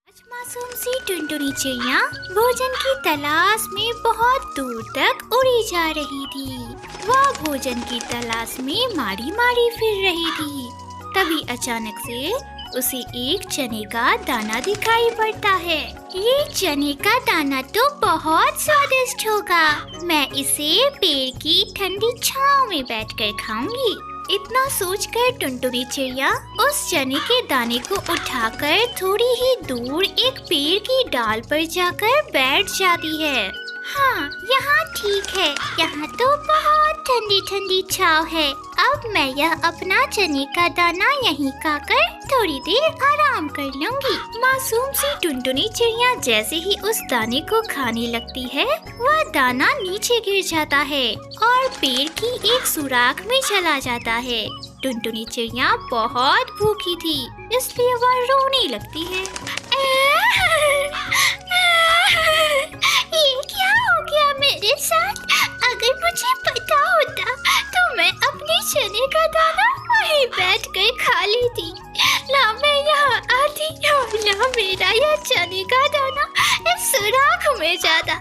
मासूम सी टुनटुनी चिड़िया भोजन की तलाश में बहुत दूर तक उड़ी जा रही थी। वह भोजन की तलाश में मारी मारी फिर रही थी। तभी अचानक से उसे एक चने का दाना दिखाई पड़ता है। ये चने का दाना तो बहुत स्वादिष्ट होगा। मैं इसे पेड़ की ठंडी छांव में बैठकर खाऊंगी। इतना सोचकर टुनटुनी चिड़िया उस चने के दाने को उठाकर थोड़ी ही दूर एक पेड़ की डाल पर जाकर बैठ जाती है। हाँ, यहाँ ठीक है। यहाँ तो बहुत ठंडी ठंडी छाँव है। अब मैं यह अपना चने का दाना यहीं खाकर थोड़ी देर आराम कर लूंगी। मासूम सी टुनटुनी चिड़िया जैसे ही उस दाने को खाने लगती है, वह दाना नीचे गिर जाता है और पेड़ की एक सुराख में चला जाता है। टुनटुनी चिड़िया बहुत भूखी थी, इसलिए वह रोने लगती है। ये क्या हो गया मेरे साथ? अगर मुझे पता होता तो मैं अपने चने का दाना वहीं बैठकर खा लेती। ना मैं यहाँ आती और ना मेरा यह चने का दाना इस सुराख में जाता।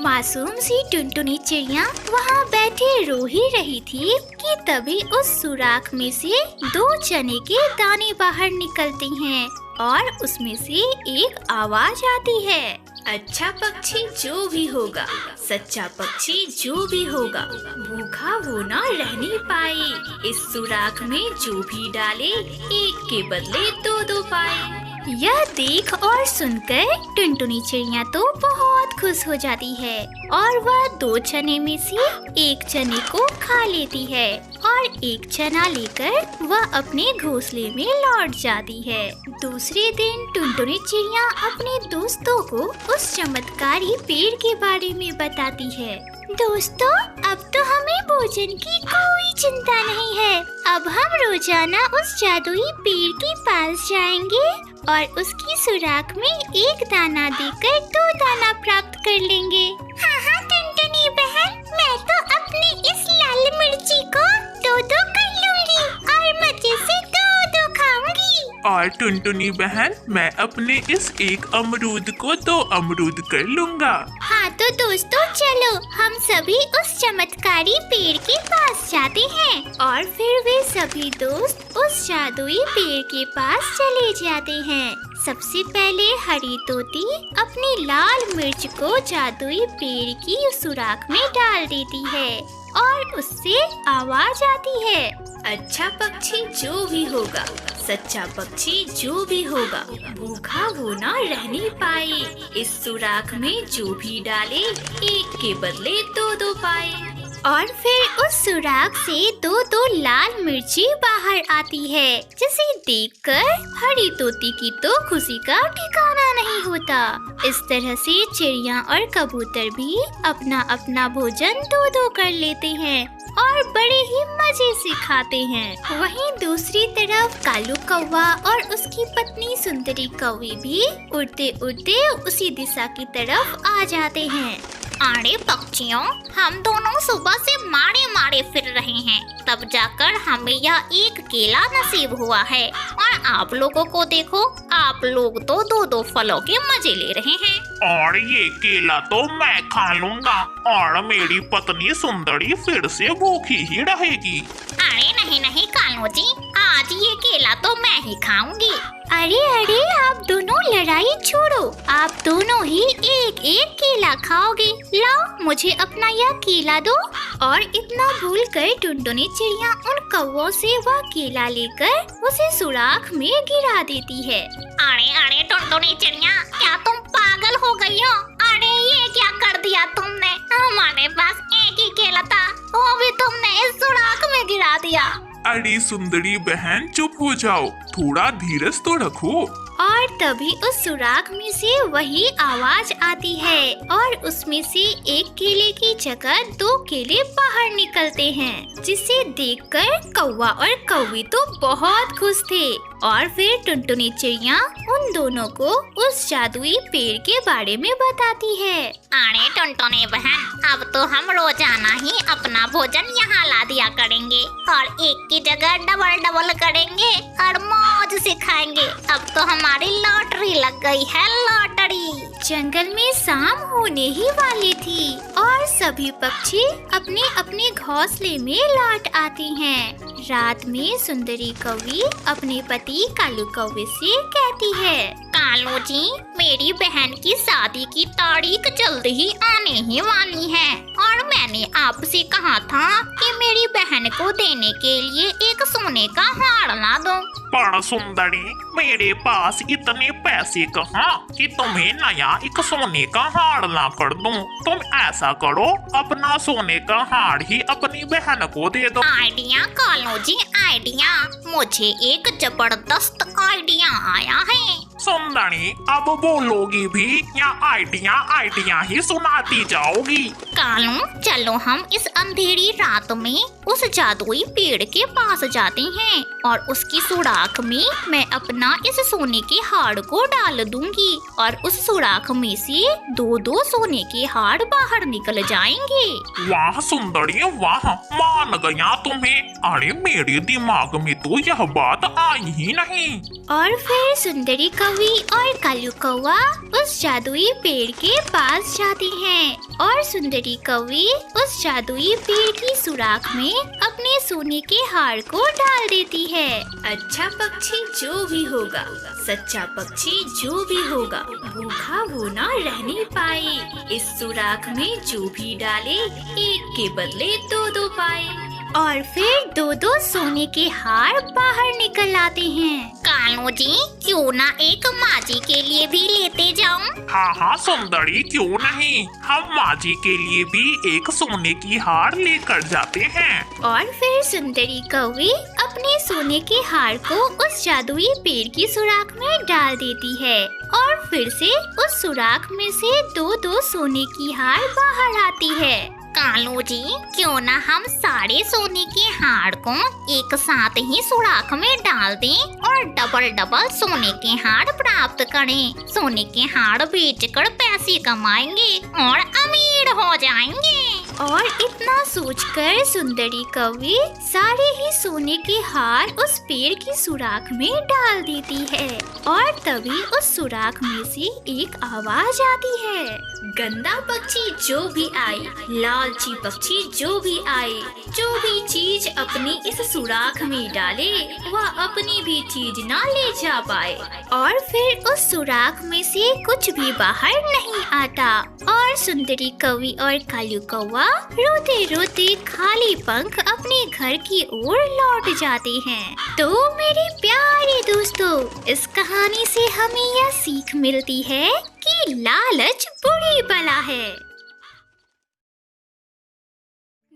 मासूम सी टुनटुनी चिड़िया वहाँ बैठे रो ही रही थी कि तभी उस सुराख में से दो चने के दाने बाहर निकलते हैं और उसमें से एक आवाज आती है। अच्छा पक्षी जो भी होगा, सच्चा पक्षी जो भी होगा, भूखा वो ना रहने पाए। इस सुराख में जो भी डाले, एक के बदले दो दो पाए। यह देख और सुनकर टुनटुनी चिड़िया तो बहुत खुश हो जाती है और वह दो चने में से एक चने को खा लेती है और एक चना लेकर वह अपने घोंसले में लौट जाती है। दूसरे दिन टुनटुनी चिड़िया अपने दोस्तों को उस चमत्कारी पेड़ के बारे में बताती है। दोस्तों, अब तो हमें भोजन की कोई चिंता नहीं है। अब हम रोजाना उस जादुई पेड़ के पास जाएंगे और उसकी सुराख में एक दाना देकर दो दाना प्राप्त कर लेंगे। हाँ हाँ टुनटुनी बहन, मैं तो अपनी इस लाल मिर्ची को दो दो कर लूंगी और मजे से दो खाऊंगी। और टुनटुनी बहन, मैं अपने इस एक अमरूद को दो अमरूद कर लूंगा। हाँ तो दोस्तों चलो हम सभी उस चमत्कारी पेड़ के पास जाते हैं। और फिर वे सभी दोस्त उस जादुई पेड़ के पास चले जाते हैं। सबसे पहले हरी तोती अपनी लाल मिर्च को जादुई पेड़ की सुराख में डाल देती है और उससे आवाज आती है। अच्छा पक्षी जो भी होगा, सच्चा पक्षी जो भी होगा, भूखा वो ना रहने पाए। इस सुराख में जो भी डाले, एक के बदले दो दो पाए। और फिर उस सुराख से दो दो लाल मिर्ची बाहर आती है, जिसे देखकर हरी तोती की तो खुशी का ठिकाना नहीं होता। इस तरह से चिड़िया और कबूतर भी अपना अपना भोजन दो दो कर लेते हैं और बड़े ही मजे से खाते हैं। वहीं दूसरी तरफ कालू कौवा और उसकी पत्नी सुंदरी कौवी भी उड़ते उड़ते उसी दिशा की तरफ आ जाते हैं। अरे पक्षियों, हम दोनों सुबह से मारे मारे फिर रहे हैं, तब जाकर हमें यह एक केला नसीब हुआ है। और आप लोगों को देखो, आप लोग तो दो दो फलों के मजे ले रहे हैं। और ये केला तो मैं खा लूंगा और मेरी पत्नी सुंदरी फिर से भूखी ही रहेगी। अरे नहीं नहीं कालू जी, आज ये केला तो मैं ही खाऊंगी। अरे अरे, आप दोनों लड़ाई छोड़ो, आप दोनों ही एक एक केला खाओगे। लाओ मुझे अपना यह केला दो। और इतना भूलकर टुनटुनी चिड़िया उन कौवों से वह केला लेकर उसे सुराख में गिरा देती है। अरे अरे टुनटुनी चिड़िया, क्या तुम पागल हो गई हो? अरे ये क्या कर दिया तुमने? हमारे पास एक ही केला था, वो भी तुमने इस सुराख में गिरा दिया। अरे सुंदरी बहन, चुप हो जाओ, थोड़ा धीरज तो रखो। और तभी उस सुराख में से वही आवाज आती है और उसमें से एक केले की जगह दो केले बाहर निकलते हैं, जिसे देखकर कौवा और कौवी तो बहुत खुश थे। और फिर टुनटुनी चिड़िया उन दोनों को उस जादुई पेड़ के बारे में बताती है। अरे टुनटुनी बहन, अब तो हम रोजाना ही अपना भोजन यहाँ ला दिया करेंगे और एक की जगह डबल डबल करेंगे और मौज से खाएंगे। अब तो हम हमारी लॉटरी लग गई है, लॉटरी। जंगल में शाम होने ही वाली थी और सभी पक्षी अपने अपने घोंसले में लौट आते हैं। रात में सुंदरी कौवी अपने पति कालू कौवे से कहती है, कालू जी, मेरी बहन की शादी की तारीख जल्द ही आने ही वाली है और मैंने आपसे कहा था कि मेरी बहन को देने के लिए एक सोने का हार ला दो। पर सुंदरी, मेरे पास इतने पैसे कहाँ कि तुम्हें नया एक सोने का हार ला कर दूं। तुम ऐसा करो, अपना सोने का हार ही अपनी बहन को दे दो। Idea Kalu ji, idea. मुझे एक जबरदस्त आइडिया आया है। सुंदरी, अब बोलोगी भी या आइडिया ही सुनाती जाओगी? कालू, चलो हम इस अंधेरी रात में उस जादुई पेड़ के पास जाते हैं और उसकी सुराख में मैं अपना इस सोने के हार को डाल दूंगी और उस सुराख में से दो सोने के हार बाहर निकल जाएंगे। वाह सुंदरी वाह, मान गया तुम्हें। अरे मेरे दिमाग में तो यह बात आई ही नहीं। और फिर सुंदरी कौवी और कालू कौवा उस जादुई पेड़ के पास जाती हैं और सुंदरी कौवी उस जादुई पेड़ की सुराख में अपने सोने के हार को डाल देती है। अच्छा पक्षी जो भी होगा, सच्चा पक्षी जो भी होगा, भूखा वो ना रहने पाए। इस सुराख में जो भी डाले, एक के बदले दो पाए। और फिर दो सोने के हार बाहर निकल आते हैं। कालू जी, क्यों ना एक माजी के लिए भी लेते जाऊं? हाँ सुंदरी, क्यों नहीं। हम माजी के लिए भी एक सोने की हार लेकर जाते हैं। और फिर सुंदरी कौवी अपने सोने के हार को उस जादुई पेड़ की सुराख में डाल देती है और फिर से उस सुराख में से दो सोने की हार बाहर आती है। कालू जी, क्यों ना हम सारे सोने के हार को एक साथ ही सुराख में डाल दें और डबल सोने के हार प्राप्त करें। सोने के हार बेचकर पैसे कमाएंगे और अमीर हो जाएंगे। और इतना सोचकर सुंदरी कौवी सारे ही सोने के हार उस पेड़ की सुराख में डाल देती है और तभी उस सुराख में से एक आवाज आती है, गंदा पक्षी जो भी आए, लालची पक्षी जो भी आए, जो भी चीज अपनी इस सुराख में डाले, वह अपनी भी चीज ना ले जा पाए। और फिर उस सुराख में से कुछ भी बाहर नहीं आता और सुंदरी कौवी और कालू कौवा रोते रोते खाली पंख अपने घर की ओर लौट जाते हैं। तो मेरे प्यारे दोस्तों, इस कहानी से हमें यह सीख मिलती है कि लालच बुरी बला है।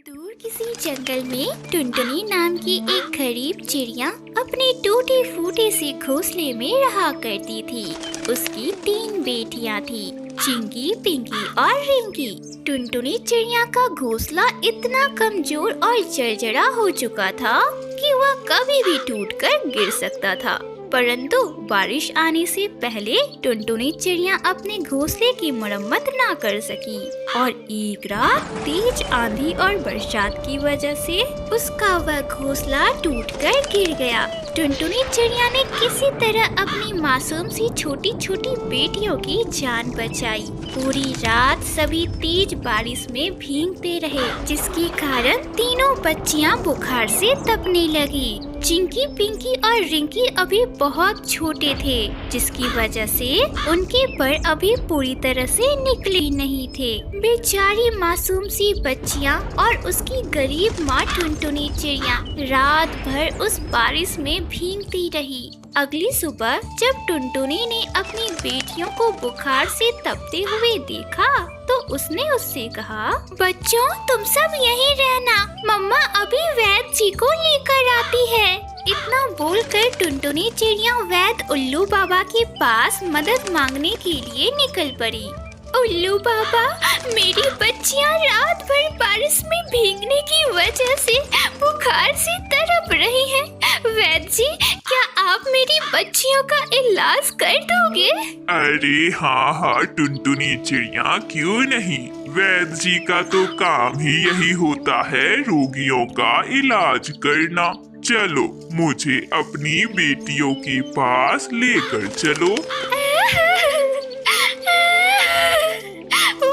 दूर किसी जंगल में टुनटुनी नाम की एक गरीब चिड़िया अपने टूटे फूटे से घोंसले में रहा करती थी। उसकी 3 बेटियां थी, चिंकी, पिंकी और रिंकी। टुनटुनी चिड़िया का घोंसला इतना कमजोर और जर्जरा हो चुका था कि वह कभी भी टूटकर गिर सकता था। परंतु बारिश आने से पहले टुनटुनी चिड़िया अपने घोंसले की मरम्मत ना कर सकी और एक रात तेज आंधी और बरसात की वजह से उसका वह घोंसला टूटकर गिर गया। टुनटुनी चिड़िया ने किसी तरह अपनी मासूम सी छोटी छोटी बेटियों की जान बचाई। पूरी रात सभी तेज बारिश में भीगते रहे, जिसके कारण तीनों बच्चियां बुखार से तपने लगी। चिंकी, पिंकी और रिंकी अभी बहुत छोटे थे, जिसकी वजह से उनके पर अभी पूरी तरह से निकले नहीं थे। बेचारी मासूम सी बच्चियां और उसकी गरीब माँ टुनटुनी चिड़िया रात भर उस बारिश में भीगती रही। अगली सुबह जब टुनटुनी ने अपनी बेटियों को बुखार से तपते हुए देखा तो उसने उससे कहा, बच्चों तुम सब यहीं रहना, मम्मा अभी वैद्य जी को लेकर आती है। इतना बोलकर टुनटुनी चिड़िया वैद्य उल्लू बाबा के पास मदद मांगने के लिए निकल पड़ी। उल्लू बाबा, मेरी बच्चियां रात भर बारिश में भीगने की वजह से बुखार से तड़प रही हैं। वैद्य जी, क्या आप मेरी बच्चियों का इलाज कर दोगे? अरे हाँ टुनटुनी चिड़िया, क्यों नहीं। वैद्य जी का तो काम ही यही होता है, रोगियों का इलाज करना। चलो मुझे अपनी बेटियों के पास लेकर चलो।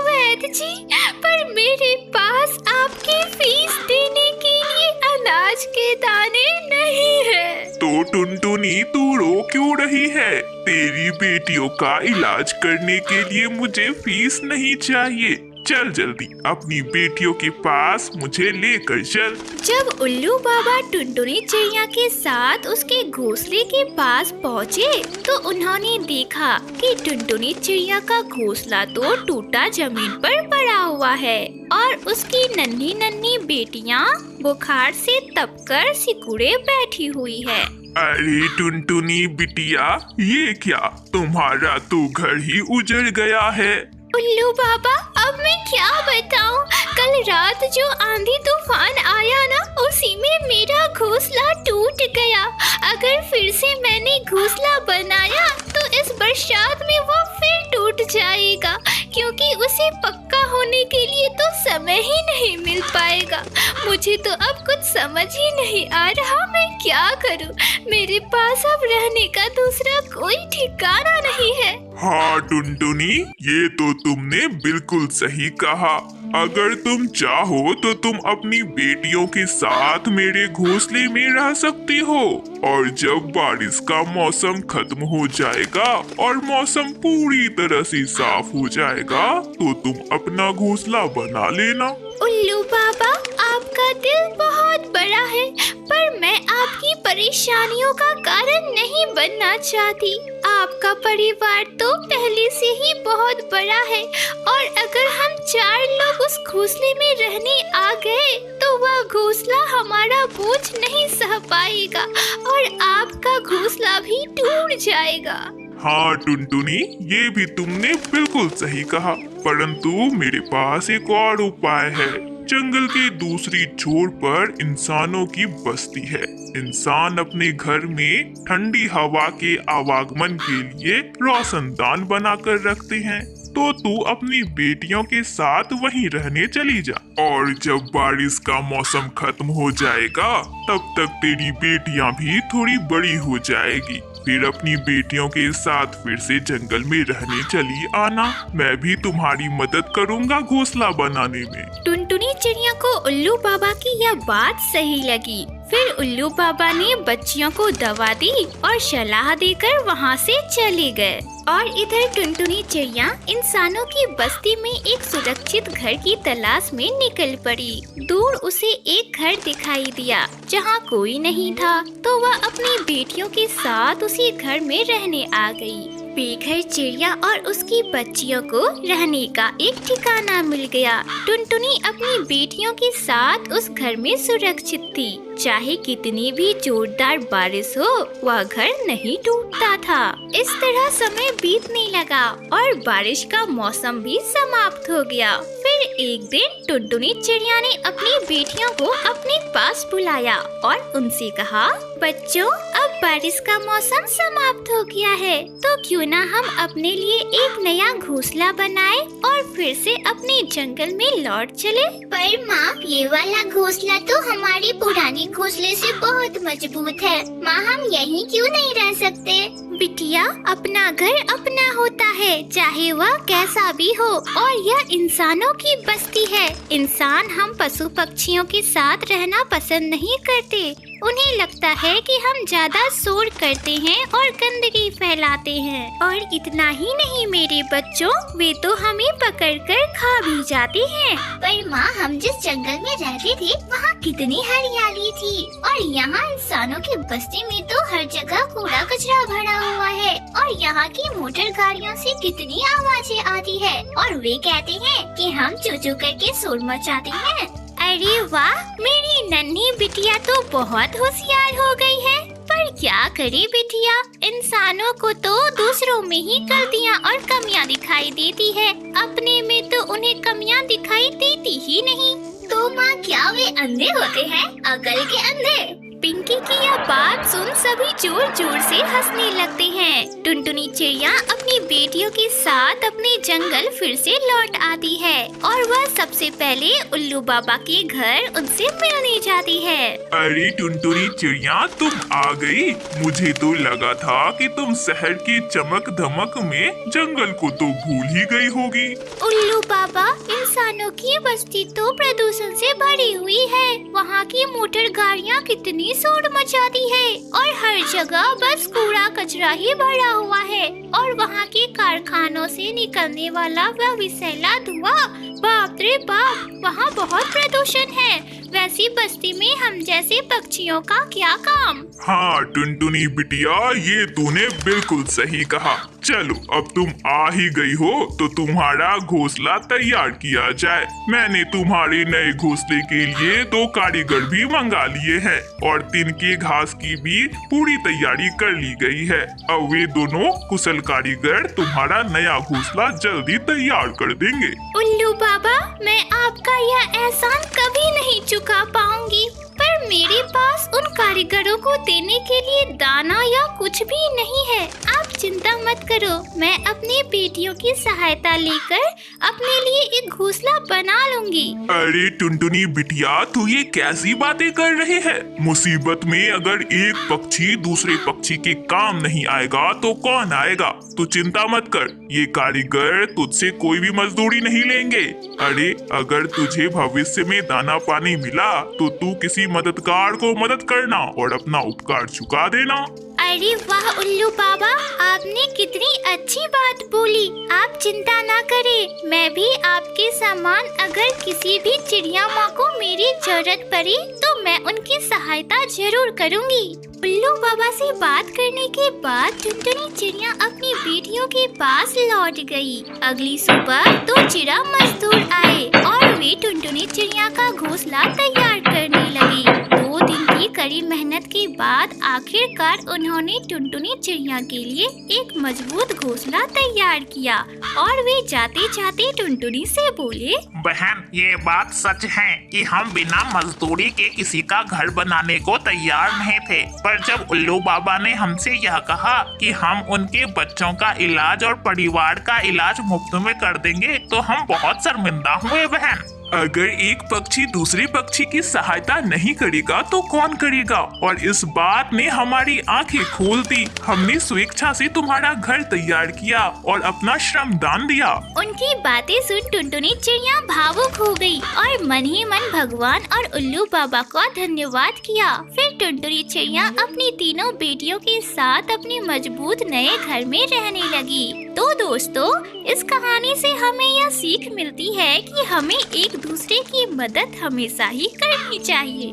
वैद्य जी, पर मेरे पास आपकी फीस देने के लिए अनाज के दाने नहीं है। तो टुनटुनी तू रो क्यों रही है? तेरी बेटियों का इलाज करने के लिए मुझे फीस नहीं चाहिए। चल जल्दी अपनी बेटियों के पास मुझे लेकर चल। जब उल्लू बाबा टुनटुनी चिड़िया के साथ उसके घोंसले के पास पहुँचे तो उन्होंने देखा कि टुनटुनी चिड़िया का घोंसला तो टूटा जमीन पर पड़ा हुआ है और उसकी नन्ही नन्ही बेटियाँ बुखार से तपकर सिकुड़े बैठी हुई है। अरे टुनटुनी बिटिया, ये क्या, तुम्हारा तो घर ही उजड़ गया है। उल्लू बाबा, अब मैं क्या बताऊं? कल रात जो आंधी तूफान आया ना, उसी में मेरा घोंसला टूट गया। अगर फिर से मैंने घोंसला बनाया तो इस बरसात में वो फिर टूट जाएगा, क्योंकि उसे पक्का होने के लिए तो समय ही नहीं मिल पाएगा। मुझे तो अब कुछ समझ ही नहीं आ रहा मैं क्या करूं। मेरे पास अब रहने का दूसरा कोई ठिकाना नहीं है। हाँ टुनटुनी, ये तो तुमने बिल्कुल सही कहा। अगर तुम चाहो तो तुम अपनी बेटियों के साथ मेरे घोंसले में रह सकती हो, और जब बारिश का मौसम खत्म हो जाएगा और मौसम पूरी तरह से साफ हो जाएगा तो तुम अपना घोंसला बना लेना। उल्लू बाबा, आपका दिल बहुत बड़ा है, पर मैं आपकी परेशानियों का कारण नहीं बनना चाहती। आपका परिवार तो पहले से ही बहुत बड़ा है और अगर हम 4 लोग उस घोंसले में रहने आ गए तो वह घोंसला हमारा बोझ नहीं सह पाएगा और आपका घोंसला भी टूट जाएगा। हाँ टुनटुनी, ये भी तुमने बिल्कुल सही कहा, परंतु मेरे पास एक और उपाय है। जंगल के दूसरी छोर पर इंसानों की बस्ती है। इंसान अपने घर में ठंडी हवा के आवागमन के लिए रोशनदान बनाकर रखते हैं। तो तू अपनी बेटियों के साथ वहीं रहने चली जा, और जब बारिश का मौसम खत्म हो जाएगा तब तक तेरी बेटियां भी थोड़ी बड़ी हो जाएगी। फिर अपनी बेटियों के साथ फिर से जंगल में रहने चली आना। मैं भी तुम्हारी मदद करूंगा घोंसला बनाने में। टुनटुनी चिड़िया को उल्लू बाबा की यह बात सही लगी। फिर उल्लू बाबा ने बच्चियों को दवा दी और सलाह देकर वहाँ से चले गए। और इधर टुनटुनी चिड़िया इंसानों की बस्ती में एक सुरक्षित घर की तलाश में निकल पड़ी। दूर उसे एक घर दिखाई दिया जहाँ कोई नहीं था, तो वह अपनी बेटियों के साथ उसी घर में रहने आ गई। बेघर चिड़िया और उसकी बच्चियों को रहने का एक ठिकाना मिल गया। टुनटुनी अपनी बेटियों के साथ उस घर में सुरक्षित थी। चाहे कितनी भी जोरदार बारिश हो, वह घर नहीं टूटता था। इस तरह समय बीतने लगा और बारिश का मौसम भी समाप्त हो गया। फिर एक दिन टुनटुनी चिड़िया ने अपनी बेटियों को अपने पास बुलाया और उनसे कहा, बच्चों, अब बारिश का मौसम समाप्त हो गया है, तो क्यों ना हम अपने लिए एक नया घोंसला बनाए और फिर से अपने जंगल में लौट चले। पर माँ, ये वाला घोंसला तो हमारे पुराने घोंसले से बहुत मजबूत है। माँ, हम यहीं क्यों नहीं रह सकते? बिटिया, अपना घर अपना होता है, चाहे वह कैसा भी हो, और यह इंसानों की बस्ती है। इंसान हम पशु पक्षियों के साथ रहना पसंद नहीं करते। उन्हें लगता है कि हम ज्यादा शोर करते हैं और गंदगी फैलाते हैं। और इतना ही नहीं मेरे बच्चों, वे तो हमें पकड़कर खा भी जाते हैं। पर माँ, हम जिस जंगल में रहते थे वहाँ कितनी हरियाली थी, और यहाँ इंसानों की बस्ती में तो हर जगह कूड़ा कचरा भरा हुआ है, और यहाँ की मोटर गाड़ियों से कितनी आवाजें आती है, और वे कहते हैं कि हम चू चू करके शोर मचाते हैं। अरे वाह, मेरी नन्ही बिटिया तो बहुत होशियार हो गई है। पर क्या करे बिटिया, इंसानों को तो दूसरों में ही गलतियाँ और कमियाँ दिखाई देती है, अपने में तो उन्हें कमियाँ दिखाई देती ही नहीं। तो माँ, क्या वे अंधे होते हैं, अकल के अंधे? पिंकी की यह बात सुन सभी जोर जोर से हंसने लगते हैं। टुनटुनी चिड़िया अपनी बेटियों के साथ अपने जंगल फिर से लौट आती है और वह सबसे पहले उल्लू बाबा के घर उनसे मिलने जाती है। अरे टुनटुनी चिड़िया, तुम आ गई। मुझे तो लगा था कि तुम शहर की चमक धमक में जंगल को तो भूल ही गई होगी। उल्लू बाबा, इंसानों की बस्ती तो प्रदूषण से भरी हुई है। वहाँ की मोटर गाड़ियाँ कितनी शोर मचाती है और हर जगह बस कूड़ा कचरा ही भरा हुआ है। और वहाँ के कारखानों से निकलने वाला वह विषैला धुआं, बाप रे बाप, वहाँ बहुत प्रदूषण है। वैसी बस्ती में हम जैसे पक्षियों का क्या काम। हाँ टुनटुनी बिटिया, ये तूने बिल्कुल सही कहा। चलो, अब तुम आ ही गई हो तो तुम्हारा घोंसला तैयार किया जाए। मैंने तुम्हारे नए घोंसले के लिए 2 कारीगर भी मंगा लिए हैं और तिनके घास की भी पूरी तैयारी कर ली गई है। अब वे दोनों कुशल कारीगर तुम्हारा नया घोंसला जल्दी तैयार कर देंगे। उल्लू बाबा, मैं आपका यह एहसान कभी नहीं चुका पाऊंगी, पर मेरे पास उन कारीगरों को देने के लिए दाना या कुछ भी नहीं है। आप चिंता मत करो, मैं अपनी बेटियों की सहायता लेकर अपने लिए एक घोंसला बना लूंगी। अरे टुनटुनी बिटिया, तू ये कैसी बातें कर रही है? मुसीबत में अगर एक पक्षी दूसरे पक्षी के काम नहीं आएगा तो कौन आएगा? तू चिंता मत कर, ये कारीगर तुझसे कोई भी मजदूरी नहीं लेंगे। अरे अगर तुझे भविष्य में दाना पानी मिला तो तू किसी मददगार को मदद करना और अपना उपकार चुका देना। अरे वाह उल्लू बाबा, आपने कितनी अच्छी बात बोली। आप चिंता ना करें, मैं भी आपके समान अगर किसी भी चिड़िया माँ को मेरी जरूरत पड़ी तो मैं उनकी सहायता जरूर करूँगी। उल्लू बाबा से बात करने के बाद टुनटुनी चिड़िया अपनी बेटियों के पास लौट गई। अगली सुबह 2 चिड़ा मजदूर आए और वे टुनटुनी चिड़िया का घोंसला तैयार करने लगे। 2 दिन की कड़ी मेहनत के बाद आखिरकार उन्होंने टुनटुनी चिड़िया के लिए एक मजबूत घोंसला तैयार किया और वे जाते जाते टुनटुनी से बोले, बहन, ये बात सच है कि हम बिना मजदूरी के किसी का घर बनाने को तैयार नहीं थे, पर जब उल्लू बाबा ने हमसे यह कहा कि हम उनके बच्चों का इलाज और परिवार का इलाज मुफ्त में कर देंगे तो हम बहुत शर्मिंदा हुए बहन। अगर एक पक्षी दूसरे पक्षी की सहायता नहीं करेगा तो कौन करेगा? और इस बात ने हमारी आंखें खोल दी। हमने स्वेच्छा से तुम्हारा घर तैयार किया और अपना श्रम दान दिया। उनकी बातें सुन टुनटुनी चिड़िया भावुक हो गई और मन ही मन भगवान और उल्लू बाबा का धन्यवाद किया। फिर टुनटुनी चिड़िया अपनी तीनों बेटियों के साथ अपने मजबूत नए घर में रहने लगी। तो दोस्तों, इस कहानी से हमें यह सीख मिलती है कि हमें एक दूसरे की मदद हमेशा ही करनी चाहिए।